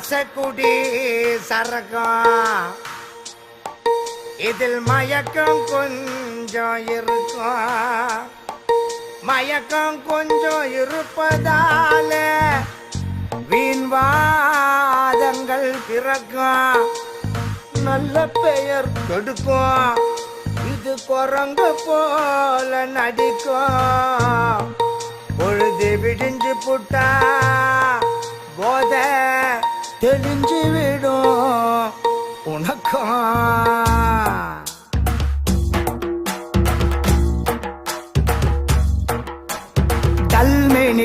ஆசைக்குடி சரகம் இதில் மயக்கம் கொஞ்சம் இருக்கும். மயக்கம் கொஞ்சம் இருப்பதால வீண்வாதங்கள் பிறக்கும். நல்ல பெயர் கெடுக்கும். இது குரங்கு போல நடிக்கும். பொழுது விடிஞ்சு புட்டா போத தெளிஞ்சு விடும் உனக்கும்.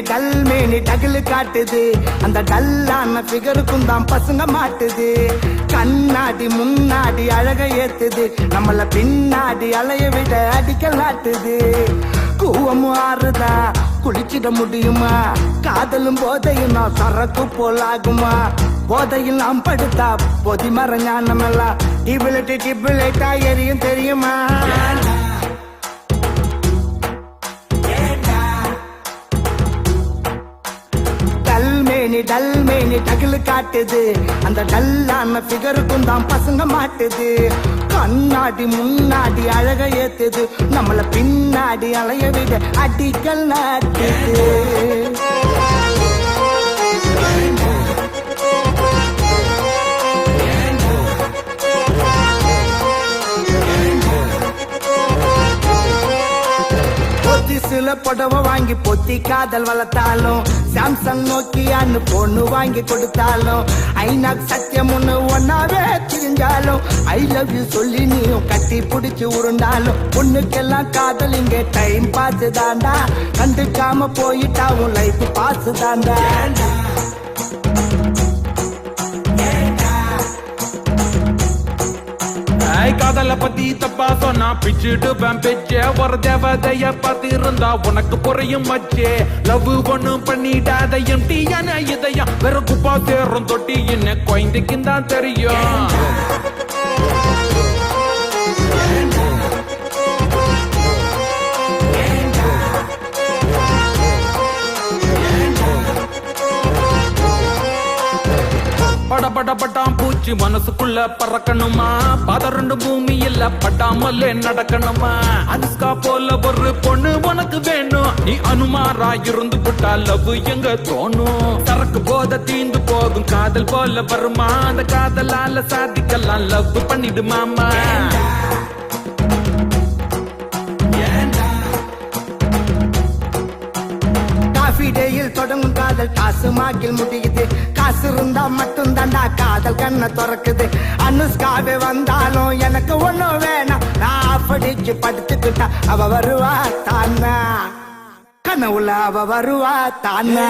டல்மேனி டகுலு காட்டுது. அந்த டல்லான ஃபிகருக்கும் தான் பசங்க மாட்டுது. கண்ணாடி முன்னாடி அழக ஏத்துது. நம்மள பின்னாடி அலைய விட அடிக்கல் நாட்டுது. கூவமும் ஆறுதா குளிச்சிட முடியுமா? காதலும் போதையும் நான் சரக்கு போலாகுமா? போதையில் நாம் படுத்தா பொதி மர ஞானமெல்லாம் டிபிளேட்டா எரியும் தெரியுமா? டல்மேனி டகுலு காட்டுது. அந்த டல்லான ஃபிகருக்கும் தான் பசங்க மாட்டுது. கண்ணாடி முன்னாடி அழக ஏத்துது. நம்மள பின்னாடி அலைய விட அடிக்கல் நாட்டுது. சில புடவை வாங்கி பொத்தி காதல் வளர்த்தாலும், சாம்சங் நோக்கியான்னு பொண்ணு வாங்கி கொடுத்தாலும், ஐநாக் சத்தியம் ஒண்ணு ஒன்னாவே திரிஞ்சாலும், ஐ லவ் யூ சொல்லி நீயும் கட்டி பிடிச்சு உருண்டாலும், பொண்ணுக்கெல்லாம் காதல் இங்கே டைம் பாஸ் தாண்டா. கண்டுக்காம போயிட்டா உன் லைஃப் பாஸ் தாண்டா. காதல பத்தி தப்பா சொன்னா பிச்சுட்டு பேச்ச ஒரு தேவதைய பார்த்து இருந்தா உனக்கு புறையும் மச்சே. லவ் ஒண்ணும் பண்ணிடாத எம்டியான இதயம் வெறும் குப்பா சேரும் தொட்டி என்ன குழந்தைக்கும் தான் தெரியும். படபடபட்டாம் பூச்சி மனசுக்குள்ள பறக்கணுமா? பதறண்டு பூமி இல்ல பட்டாமலே நடக்கணுமா? அனுஷ்கா போல ஒரு பொண்ணு உனக்கு வேணும். நீ அனுமாரா இருந்து புட்டா லவ் எங்க தோணும்? சரக்கு போத தீந்து போகும் காதல் போல வருமா? அந்த காதலால சாதிக்கலாம் லவ் பண்ணிடு மாமா. டேயில் தொடங்கும் காதல் காசு மாக்கில் முடியுது. காசு இருந்தா மட்டும் தாண்டா காதல் கண்ணை திறக்குது. அனுஷ்காவே வந்தாலும் எனக்கு ஒண்ணும் வேணாம். நான் படிச்சு படுத்துக்கிட்டா அவ வருவா தானா. கனவுல அவ வருவா தானா.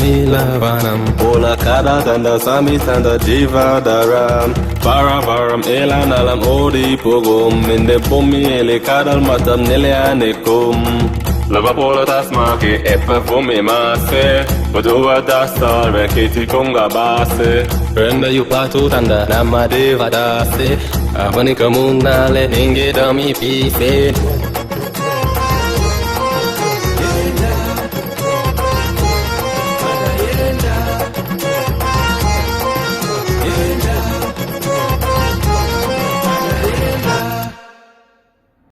Milavanam Ola kada tanda sami tanda jiva daram Varavaram elanalam odi pogum Minde pomi ele kadal matam neleanekum Lava pola tasma ke epa fumi mase Badua dastar rekiti konga base Renda yupatu tanda nama deva dase Avanika munale ninge dami pise